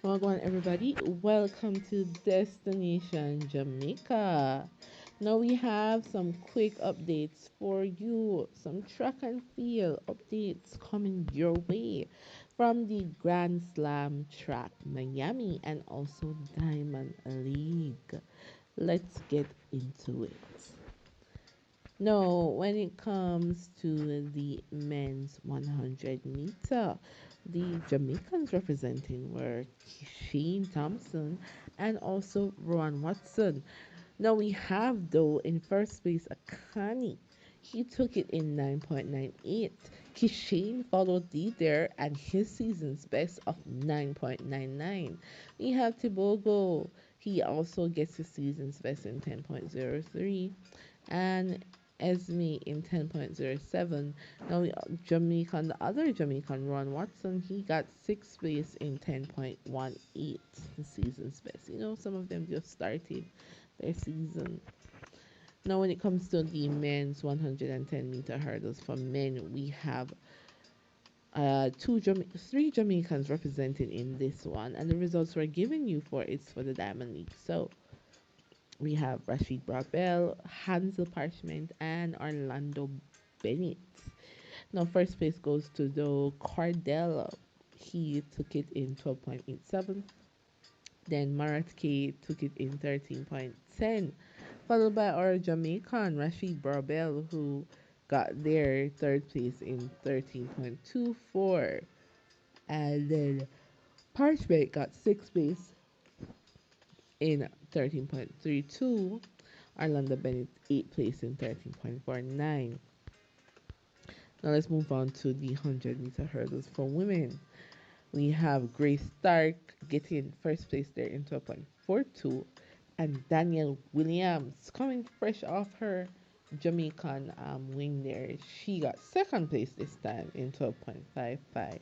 Welcome everybody. Welcome to Destination Jamaica. Now we have some quick updates for you, some track and field updates coming your way from the Grand Slam track Miami and also Diamond League. Let's get into it. No, when it comes to the men's 100 meter, the Jamaicans representing were Kishane Thompson and also Rowan Watson. Now we have though in first place Akani. He took it in 9.98. Kishane followed leader and his season's best of 9.99. We have Tibogo. He also gets his season's best in 10.03 and Esme in 10.07. Now, Jamaican, the other Jamaican, Ron Watson, he got sixth place in 10.18, the season's best. Some of them just started their season. Now, when it comes to the men's 110-meter hurdles for men, we have three Jamaicans represented in this one, and the results we're giving you for it's for the Diamond League. So, we have Rashid Brabell, Hansel Parchment, and Orlando Bennett. Now, first place goes to the Cardell. He took it in 12.87. Then Marat K took it in 13.10. Followed by our Jamaican, Rashid Brabell, who got their third place in 13.24. And then Parchment got sixth place in 13.32. Orlando Bennett 8th place in 13.49. Now let's move on to the 100-meter hurdles for women. We have Grace Stark getting first place there in 12.42, and Danielle Williams coming fresh off her Jamaican win there. She got second place this time in 12.55,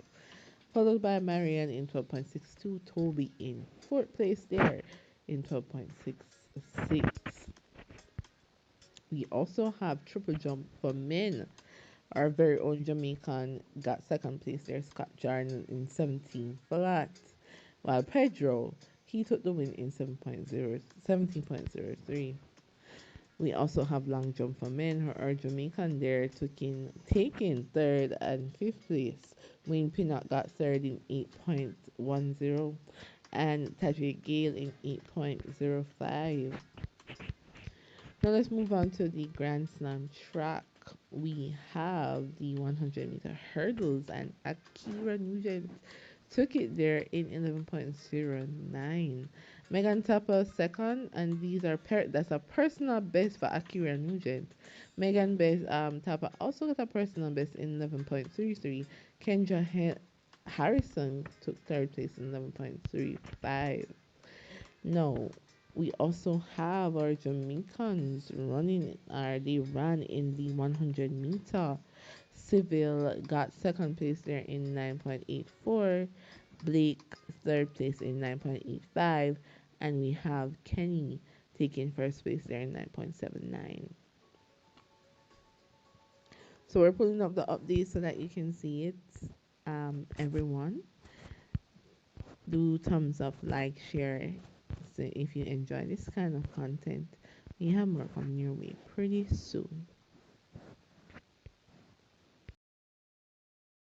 followed by Marianne in 12.62, Toby in fourth place there in 12.66. We also have triple jump for men. Our very own Jamaican got second place there, Scott Jordan in 17 flat, while Pedro, he took the win in 17.03. We also have long jump for men. Our Jamaican there taking third and fifth place. Wayne Pinnock got third in 8.10 and Tadrick Gale in 8.05. Now let's move on to the Grand Slam track. We have the 100-meter hurdles, and Akira Nugent took it there in 11.09. Megan Tapper second, and that's a personal best for Akira Nugent. Megan Tapper also got a personal best in 11.33. Harrison took third place in 11.35. No, we also have our Jamaicans they ran in the 100 meter. Seville got second place there in 9.84. Blake third place in 9.85. And we have Kenny taking first place there in 9.79. So we're pulling up the updates so that you can see it. Everyone, do thumbs up, like, share. So if you enjoy this kind of content, we have more coming your way pretty soon.